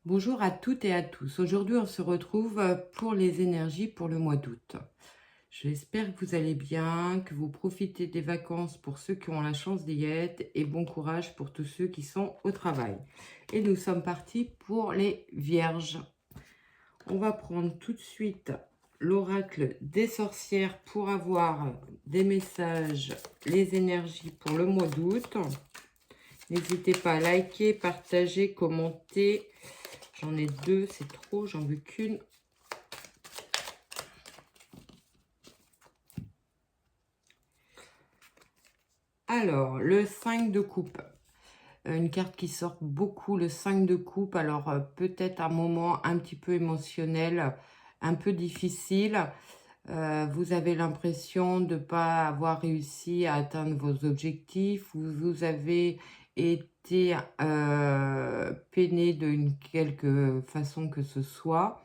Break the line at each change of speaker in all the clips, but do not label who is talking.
Bonjour à toutes et à tous. Aujourd'hui, on se retrouve pour les énergies pour le mois d'août. J'espère que vous allez bien, que vous profitez des vacances pour ceux qui ont la chance d'y être et bon courage pour tous ceux qui sont au travail. Et nous sommes partis pour les vierges. On va prendre tout de suite l'oracle des sorcières pour avoir des messages, les énergies pour le mois d'août. N'hésitez pas à liker, partager, commenter. J'en ai deux, c'est trop, j'en veux qu'une. Alors, le 5 de coupe. Une carte qui sort beaucoup, le 5 de coupe. Alors, peut-être un moment un petit peu émotionnel, un peu difficile. Vous avez l'impression de ne pas avoir réussi à atteindre vos objectifs. Vous avez été peiné d'une quelque façon que ce soit.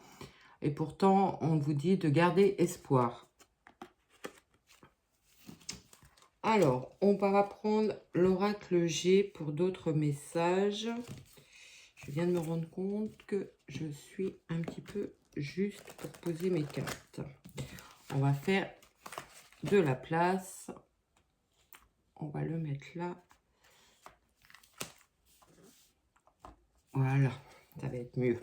Et pourtant, on vous dit de garder espoir. Alors, on va prendre l'oracle G pour d'autres messages. Je viens de me rendre compte que je suis un petit peu juste pour poser mes cartes. On va faire de la place. On va le mettre là. Voilà, ça va être mieux.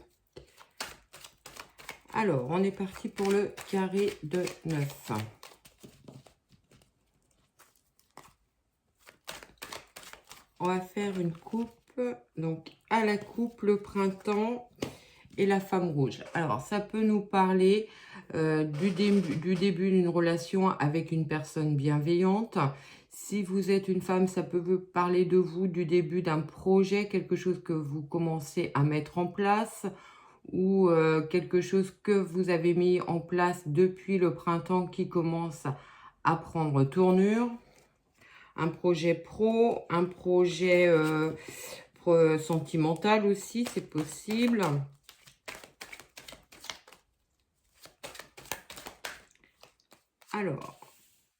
Alors, on est parti pour le carré de 9. On va faire une coupe, donc à la coupe, le printemps et la femme rouge. Alors, ça peut nous parler du début d'une relation avec une personne bienveillante. Si vous êtes une femme, ça peut vous parler de vous, du début d'un projet, quelque chose que vous commencez à mettre en place ou quelque chose que vous avez mis en place depuis le printemps qui commence à prendre tournure. Un projet pro, un projet sentimental aussi, c'est possible. Alors,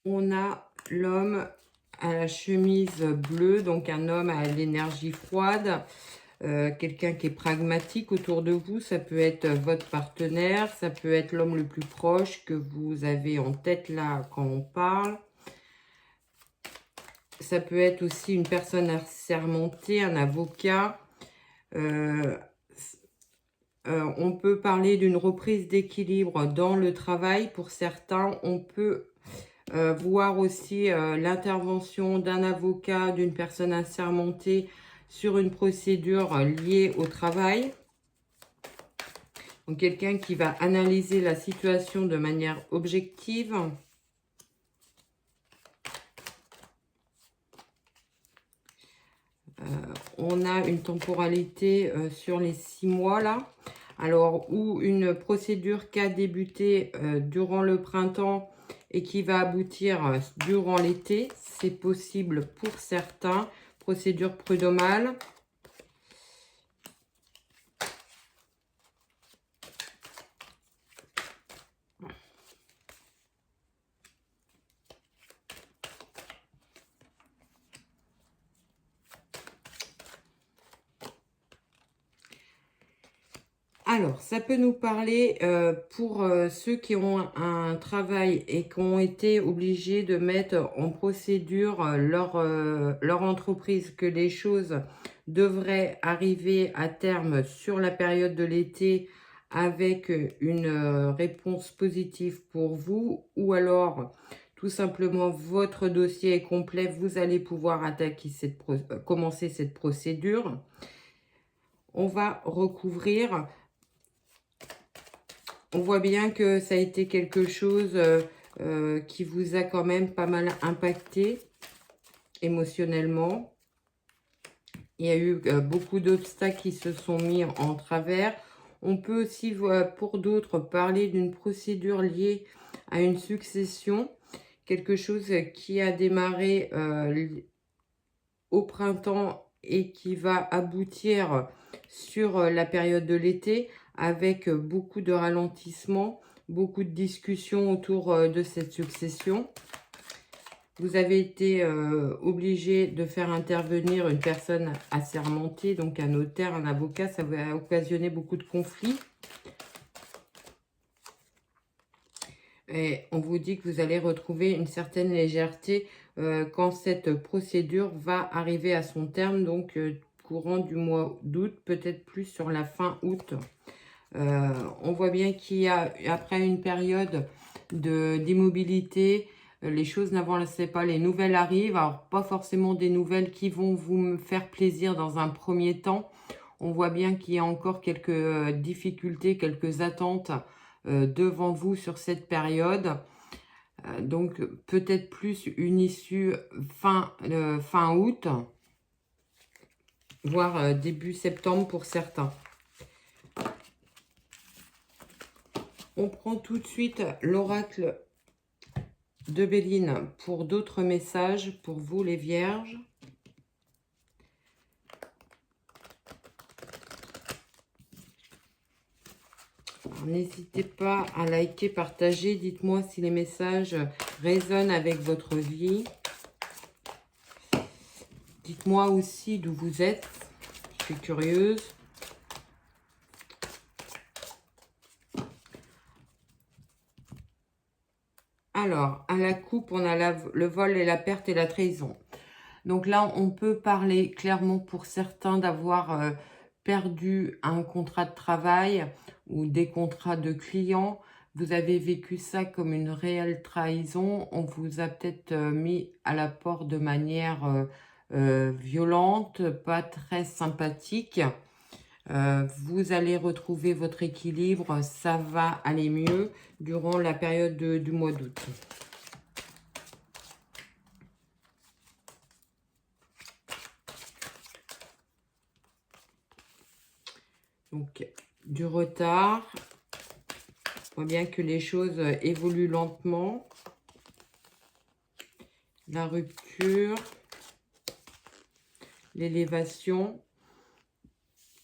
on a l'homme à la chemise bleue, donc un homme à l'énergie froide, quelqu'un qui est pragmatique autour de vous. Ça peut être votre partenaire, ça peut être l'homme le plus proche que vous avez en tête là quand on parle. Ça peut être aussi une personne assermentée, un avocat. On peut parler d'une reprise d'équilibre dans le travail. Pour certains, on peut voir aussi l'intervention d'un avocat, d'une personne assermentée sur une procédure liée au travail. Donc, quelqu'un qui va analyser la situation de manière objective. On a une temporalité sur les 6 mois là. Alors, ou une procédure qui a débuté durant le printemps et qui va aboutir durant l'été. C'est possible pour certains. Procédure prud'homale. Alors, ça peut nous parler pour ceux qui ont un travail et qui ont été obligés de mettre en procédure leur entreprise, que les choses devraient arriver à terme sur la période de l'été avec une réponse positive pour vous, ou alors tout simplement votre dossier est complet, vous allez pouvoir commencer cette procédure. On va recouvrir. On voit bien que ça a été quelque chose qui vous a quand même pas mal impacté émotionnellement. Il y a eu beaucoup d'obstacles qui se sont mis en travers. On peut aussi, pour d'autres, parler d'une procédure liée à une succession. Quelque chose qui a démarré au printemps et qui va aboutir sur la période de l'été, avec beaucoup de ralentissement, beaucoup de discussions autour de cette succession. Vous avez été obligé de faire intervenir une personne assermentée, donc un notaire, un avocat. Ça va occasionner beaucoup de conflits. Et on vous dit que vous allez retrouver une certaine légèreté quand cette procédure va arriver à son terme, donc courant du mois d'août, peut-être plus sur la fin août. On voit bien qu'il y a, après une période d'immobilité, les choses n'avançaient pas, les nouvelles arrivent. Alors, pas forcément des nouvelles qui vont vous faire plaisir dans un premier temps. On voit bien qu'il y a encore quelques difficultés, quelques attentes devant vous sur cette période. Donc, peut-être plus une issue fin août, voire début septembre pour certains. On prend tout de suite l'oracle de Béline pour d'autres messages pour vous les vierges. N'hésitez pas à liker, partager. Dites-moi si les messages résonnent avec votre vie. Dites-moi aussi d'où vous êtes. Je suis curieuse. Alors, à la coupe, on a le vol et la perte et la trahison. Donc là, on peut parler clairement pour certains d'avoir perdu un contrat de travail ou des contrats de clients. Vous avez vécu ça comme une réelle trahison. On vous a peut-être mis à la porte de manière violente, pas très sympathique. Vous allez retrouver votre équilibre. Ça va aller mieux durant la période du mois d'août. Donc, du retard. On voit bien que les choses évoluent lentement. La rupture. L'élévation.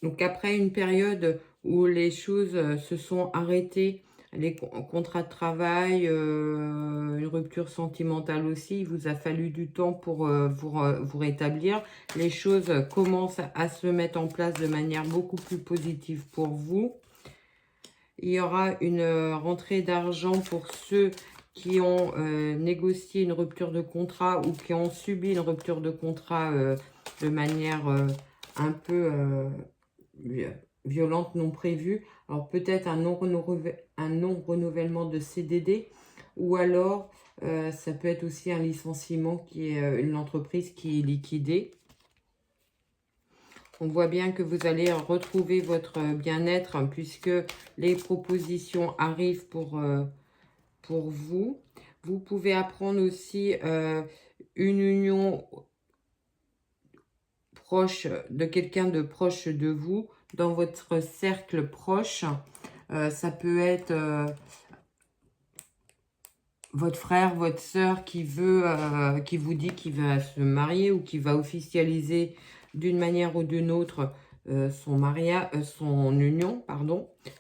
Donc, après une période où les choses se sont arrêtées, les contrats de travail, une rupture sentimentale aussi, il vous a fallu du temps pour vous rétablir. Les choses commencent à se mettre en place de manière beaucoup plus positive pour vous. Il y aura une rentrée d'argent pour ceux qui ont négocié une rupture de contrat ou qui ont subi une rupture de contrat de manière un peu violente, non prévue. Alors peut-être un non-renouvellement de CDD ou alors ça peut être aussi un licenciement qui est une entreprise qui est liquidée. On voit bien que vous allez retrouver votre bien-être puisque les propositions arrivent pour vous. Vous pouvez apprendre aussi une union proche de quelqu'un de proche de vous dans votre cercle proche. Ça peut être votre frère, votre sœur qui vous dit qu'il va se marier ou qui va officialiser d'une manière ou d'une autre son union,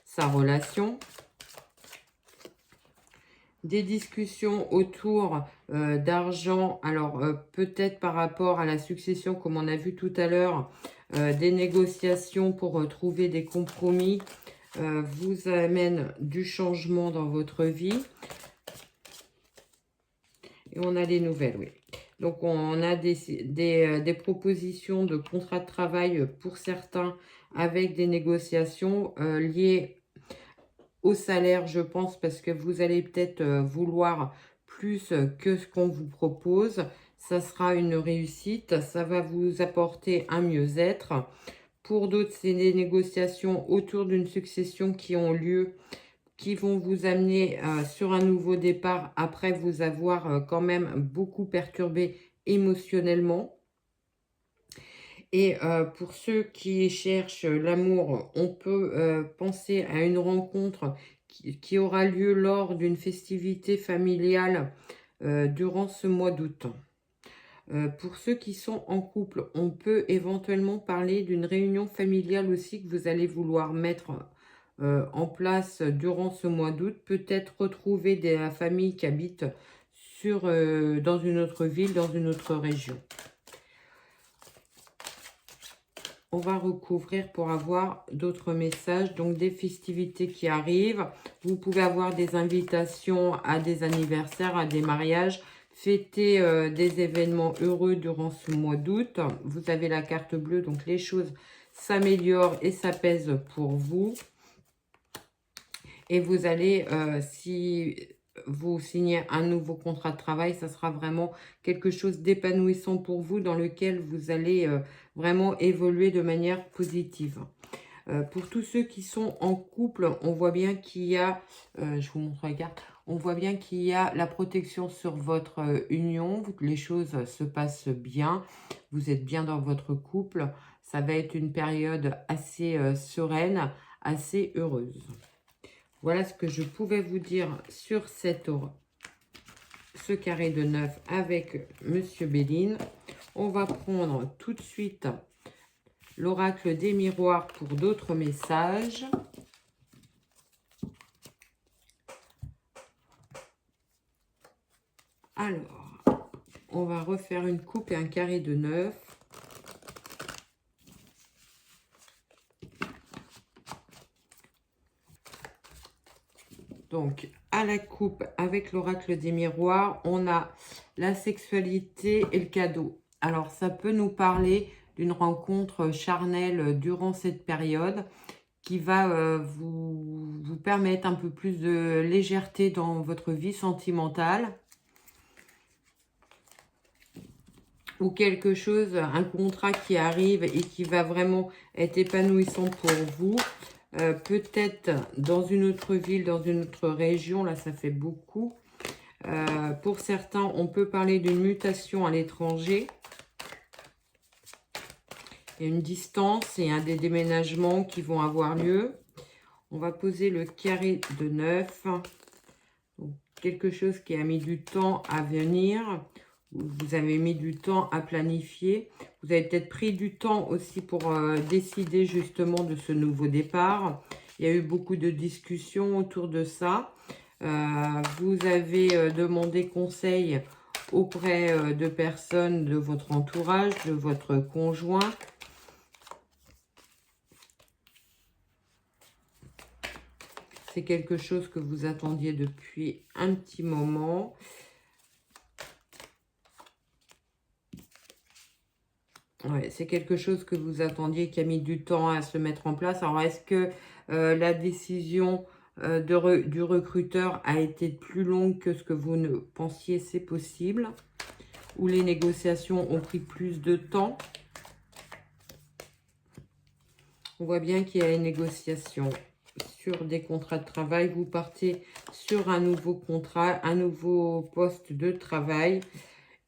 sa relation. Des discussions autour d'argent, alors peut-être par rapport à la succession comme on a vu tout à l'heure, des négociations pour trouver des compromis vous amènent du changement dans votre vie. Et on a des nouvelles, oui. Donc, on a des propositions de contrat de travail pour certains avec des négociations liées au salaire, je pense, parce que vous allez peut-être vouloir plus que ce qu'on vous propose. Ça sera une réussite. Ça va vous apporter un mieux-être. Pour d'autres, c'est des négociations autour d'une succession qui ont lieu qui vont vous amener sur un nouveau départ après vous avoir quand même beaucoup perturbé émotionnellement. Et pour ceux qui cherchent l'amour, on peut penser à une rencontre qui aura lieu lors d'une festivité familiale durant ce mois d'août. Pour ceux qui sont en couple, on peut éventuellement parler d'une réunion familiale aussi que vous allez vouloir mettre en place durant ce mois d'août. Peut-être retrouver la famille qui habite dans une autre ville, dans une autre région. On va recouvrir pour avoir d'autres messages, donc des festivités qui arrivent. Vous pouvez avoir des invitations à des anniversaires, à des mariages, fêter des événements heureux durant ce mois d'août. Vous avez la carte bleue, donc les choses s'améliorent et s'apaisent pour vous. Et vous allez, si vous signez un nouveau contrat de travail, ça sera vraiment quelque chose d'épanouissant pour vous, dans lequel vous allez vraiment évoluer de manière positive. Pour tous ceux qui sont en couple, on voit bien qu'il y a, je vous montre la carte, on voit bien qu'il y a la protection sur votre union, les choses se passent bien, vous êtes bien dans votre couple, ça va être une période assez sereine, assez heureuse. Voilà ce que je pouvais vous dire sur ce carré de 9 avec Monsieur Béline. On va prendre tout de suite l'oracle des miroirs pour d'autres messages. Alors, on va refaire une coupe et un carré de 9. Donc, à la coupe, avec l'oracle des miroirs, on a la sexualité et le cadeau. Alors, ça peut nous parler d'une rencontre charnelle durant cette période qui va vous permettre un peu plus de légèreté dans votre vie sentimentale. Ou quelque chose, un contrat qui arrive et qui va vraiment être épanouissant pour vous. Peut-être dans une autre ville, dans une autre région, là ça fait beaucoup. Pour certains, on peut parler d'une mutation à l'étranger. Il y a une distance et des déménagements qui vont avoir lieu. On va poser le carré de 9. Donc, quelque chose qui a mis du temps à venir. Vous avez mis du temps à planifier. Vous avez peut-être pris du temps aussi pour décider justement de ce nouveau départ. Il y a eu beaucoup de discussions autour de ça. Vous avez demandé conseil auprès de personnes de votre entourage, de votre conjoint. C'est quelque chose que vous attendiez depuis un petit moment. Ouais, c'est quelque chose que vous attendiez, qui a mis du temps à se mettre en place. Alors, est-ce que la décision du recruteur a été plus longue que ce que vous ne pensiez? C'est possible. Ou les négociations ont pris plus de temps? On voit bien qu'il y a une négociation sur des contrats de travail. Vous partez sur un nouveau contrat, un nouveau poste de travail.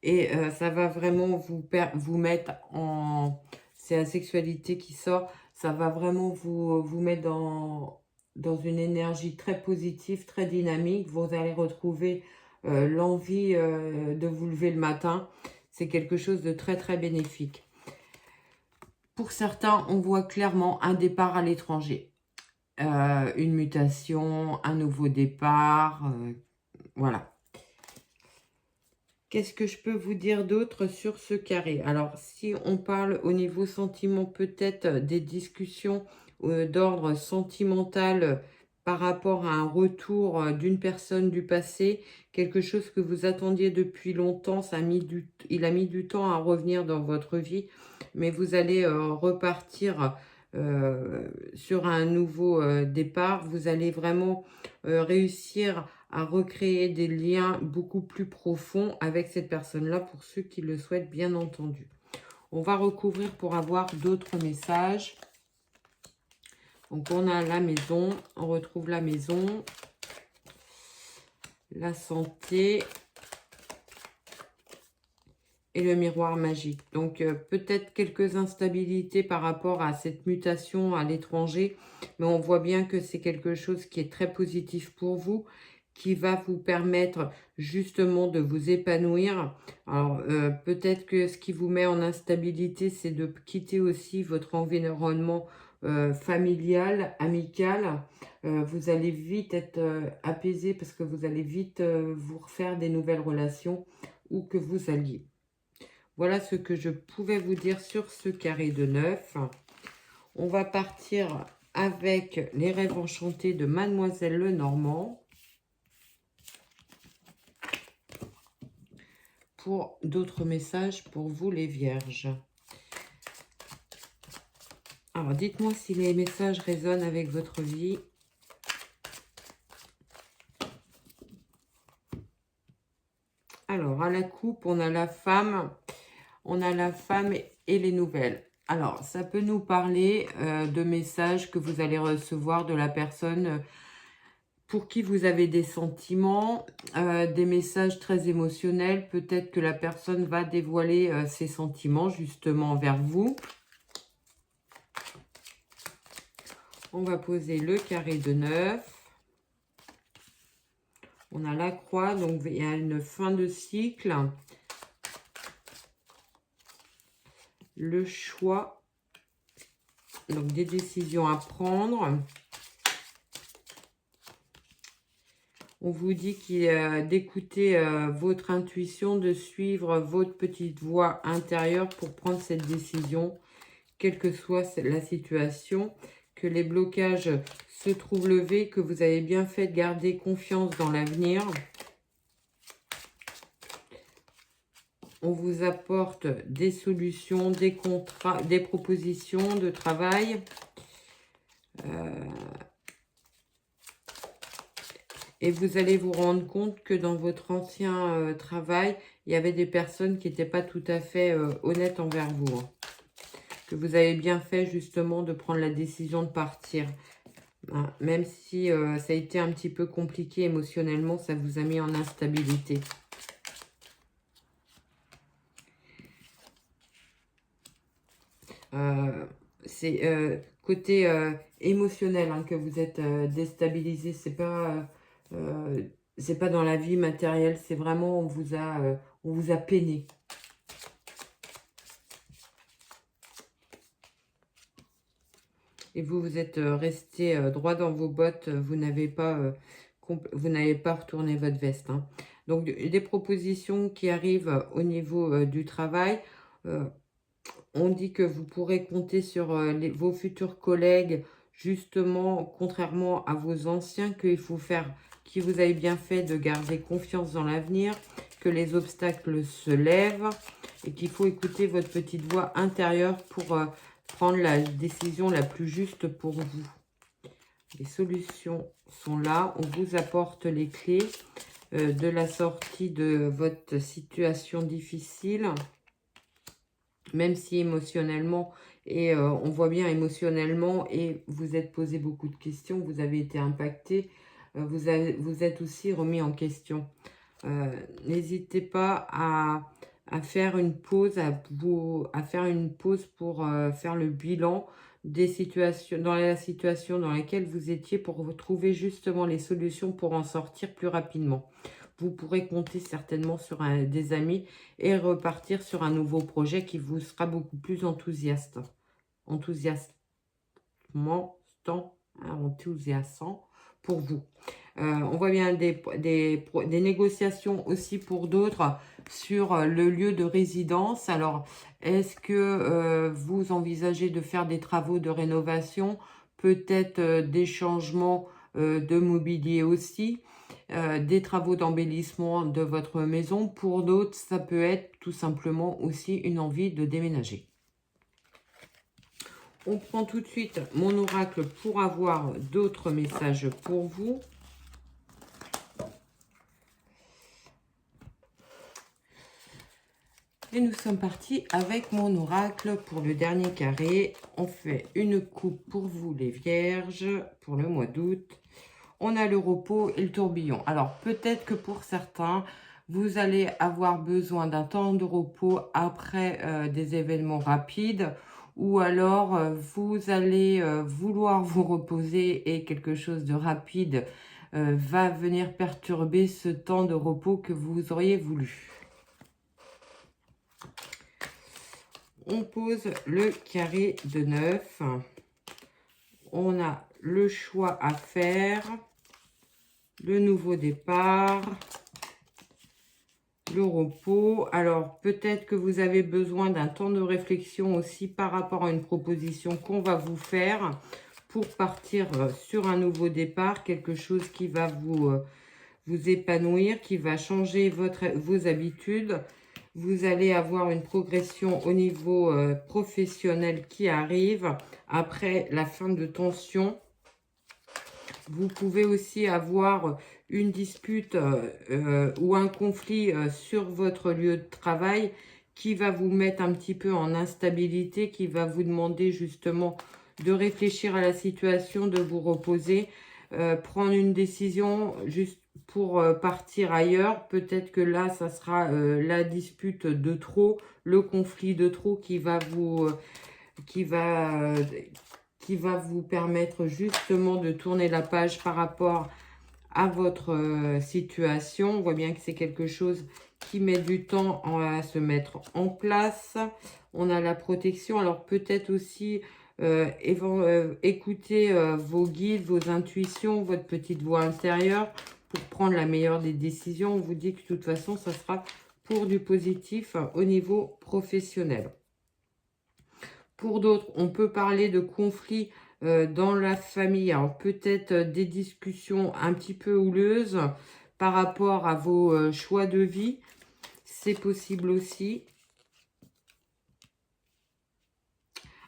Et ça va vraiment vous mettre en... C'est la sexualité qui sort. Ça va vraiment vous mettre dans une énergie très positive, très dynamique. Vous allez retrouver l'envie de vous lever le matin. C'est quelque chose de très, très bénéfique. Pour certains, on voit clairement un départ à l'étranger. Une mutation, un nouveau départ. Voilà. Qu'est-ce que je peux vous dire d'autre sur ce carré? Alors, si on parle au niveau sentiment, peut-être des discussions d'ordre sentimental par rapport à un retour d'une personne du passé, quelque chose que vous attendiez depuis longtemps, il a mis du temps à revenir dans votre vie, mais vous allez repartir sur un nouveau départ. Vous allez vraiment réussir à recréer des liens beaucoup plus profonds avec cette personne-là, pour ceux qui le souhaitent, bien entendu. On va recouvrir pour avoir d'autres messages. Donc, on a la maison, on retrouve la maison, la santé et le miroir magique. Donc, peut-être quelques instabilités par rapport à cette mutation à l'étranger, mais on voit bien que c'est quelque chose qui est très positif pour vous, qui va vous permettre justement de vous épanouir. Alors, peut-être que ce qui vous met en instabilité, c'est de quitter aussi votre environnement familiale, amicale. Vous allez vite être apaisé parce que vous allez vite vous refaire des nouvelles relations où que vous alliez. Voilà ce que je pouvais vous dire sur ce carré de 9. On va partir avec les rêves enchantés de Mademoiselle Lenormand pour d'autres messages pour vous les vierges. Alors dites-moi si les messages résonnent avec votre vie. Alors à la coupe, on a la femme et les nouvelles. Alors, ça peut nous parler de messages que vous allez recevoir de la personne pour qui vous avez des sentiments, des messages très émotionnels. Peut-être que la personne va dévoiler ses sentiments justement vers vous. On va poser le carré de 9. On a la croix, donc il y a une fin de cycle. Le choix, donc des décisions à prendre. On vous dit d'écouter votre intuition, de suivre votre petite voix intérieure pour prendre cette décision, quelle que soit la situation, que les blocages se trouvent levés, que vous avez bien fait de garder confiance dans l'avenir. On vous apporte des solutions, des contrats, des propositions de travail. Et vous allez vous rendre compte que dans votre ancien travail, il y avait des personnes qui n'étaient pas tout à fait honnêtes envers vous. Hein. Que vous avez bien fait justement de prendre la décision de partir. Hein. Même si ça a été un petit peu compliqué émotionnellement, ça vous a mis en instabilité. C'est côté émotionnel hein, que vous êtes déstabilisé. C'est pas dans la vie matérielle. C'est vraiment on vous a peiné. Et vous êtes resté droit dans vos bottes. Vous n'avez pas retourné votre veste. Hein. Donc des propositions qui arrivent au niveau du travail. On dit que vous pourrez compter sur vos futurs collègues, justement, contrairement à vos anciens, que vous avez bien fait de garder confiance dans l'avenir, que les obstacles se lèvent et qu'il faut écouter votre petite voix intérieure pour prendre la décision la plus juste pour vous. Les solutions sont là. On vous apporte les clés de la sortie de votre situation difficile. Même si émotionnellement, et on voit bien émotionnellement, et vous êtes posé beaucoup de questions, vous avez été impacté, vous êtes aussi remis en question. N'hésitez pas à faire une pause, à faire une pause pour faire le bilan des situations, dans la situation dans laquelle vous étiez, pour trouver justement les solutions pour en sortir plus rapidement. Vous pourrez compter certainement sur des amis et repartir sur un nouveau projet qui vous sera beaucoup plus enthousiasmant pour vous. On voit bien des négociations aussi pour d'autres sur le lieu de résidence. Alors, est-ce que vous envisagez de faire des travaux de rénovation, peut-être des changements de mobilier aussi, des travaux d'embellissement de votre maison. Pour d'autres, ça peut être tout simplement aussi une envie de déménager. On prend tout de suite mon oracle pour avoir d'autres messages pour vous. Et nous sommes partis avec mon oracle pour le dernier carré. On fait une coupe pour vous les vierges pour le mois d'août. On a le repos et le tourbillon. Alors, peut-être que pour certains, vous allez avoir besoin d'un temps de repos après des événements rapides, ou alors vous allez vouloir vous reposer et quelque chose de rapide va venir perturber ce temps de repos que vous auriez voulu. On pose le carré de 9. On a le choix à faire, le nouveau départ, le repos. Alors, peut-être que vous avez besoin d'un temps de réflexion aussi par rapport à une proposition qu'on va vous faire pour partir sur un nouveau départ, quelque chose qui va vous épanouir, qui va changer vos habitudes. Vous allez avoir une progression au niveau professionnel qui arrive après la fin de tension. Vous pouvez aussi avoir une dispute ou un conflit sur votre lieu de travail qui va vous mettre un petit peu en instabilité, qui va vous demander justement de réfléchir à la situation, de vous reposer, prendre une décision juste pour partir ailleurs. Peut-être que là, ça sera la dispute de trop, le conflit de trop qui va vous permettre justement de tourner la page par rapport à votre situation. On voit bien que c'est quelque chose qui met du temps à se mettre en place. On a la protection. Alors peut-être aussi écouter vos guides, vos intuitions, votre petite voix intérieure pour prendre la meilleure des décisions. On vous dit que de toute façon, ça sera pour du positif au niveau professionnel. Pour d'autres, on peut parler de conflits dans la famille. Alors peut-être des discussions un petit peu houleuses par rapport à vos choix de vie. C'est possible aussi.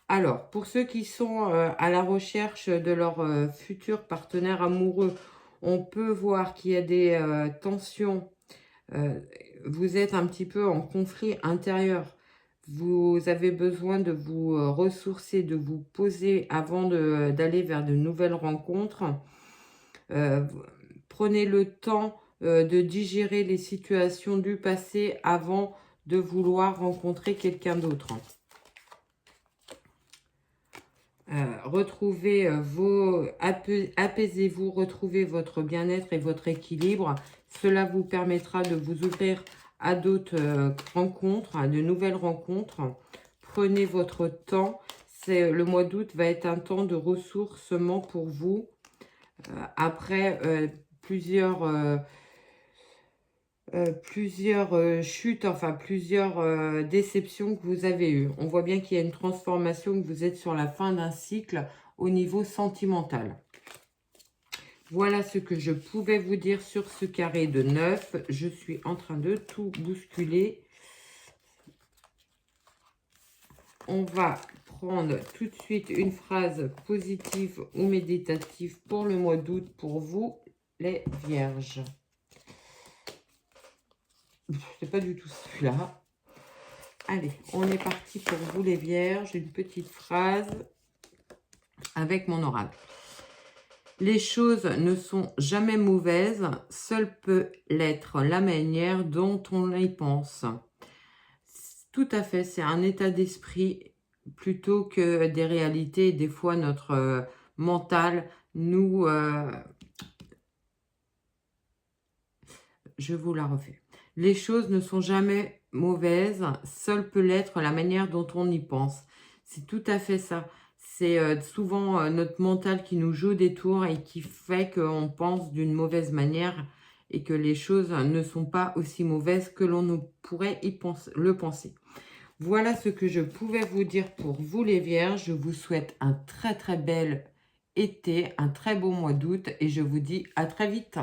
Alors, pour ceux qui sont à la recherche de leur futur partenaire amoureux, on peut voir qu'il y a des tensions. Vous êtes un petit peu en conflit intérieur. Vous avez besoin de vous ressourcer, de vous poser avant d'aller vers de nouvelles rencontres. Prenez le temps de digérer les situations du passé avant de vouloir rencontrer quelqu'un d'autre. Apaisez-vous, retrouvez votre bien-être et votre équilibre. Cela vous permettra de vous ouvrir à d'autres rencontres, à de nouvelles rencontres. Prenez votre temps. Le mois d'août va être un temps de ressourcement pour vous. Après plusieurs chutes, enfin plusieurs déceptions que vous avez eues. On voit bien qu'il y a une transformation, que vous êtes sur la fin d'un cycle au niveau sentimental. Voilà ce que je pouvais vous dire sur ce carré de 9. Je suis en train de tout bousculer. On va prendre tout de suite une phrase positive ou méditative pour le mois d'août pour vous, les vierges. C'est pas du tout celui-là. Allez, on est parti pour vous les vierges. Une petite phrase avec mon oracle. Les choses ne sont jamais mauvaises, seule peut l'être la manière dont on y pense. Tout à fait, c'est un état d'esprit plutôt que des réalités. Des fois, notre mental nous... Je vous la refais. Les choses ne sont jamais mauvaises, seule peut l'être la manière dont on y pense. C'est tout à fait ça. C'est souvent notre mental qui nous joue des tours et qui fait qu'on pense d'une mauvaise manière et que les choses ne sont pas aussi mauvaises que l'on pourrait le penser. Voilà ce que je pouvais vous dire pour vous les vierges. Je vous souhaite un très très bel été, un très beau mois d'août et je vous dis à très vite.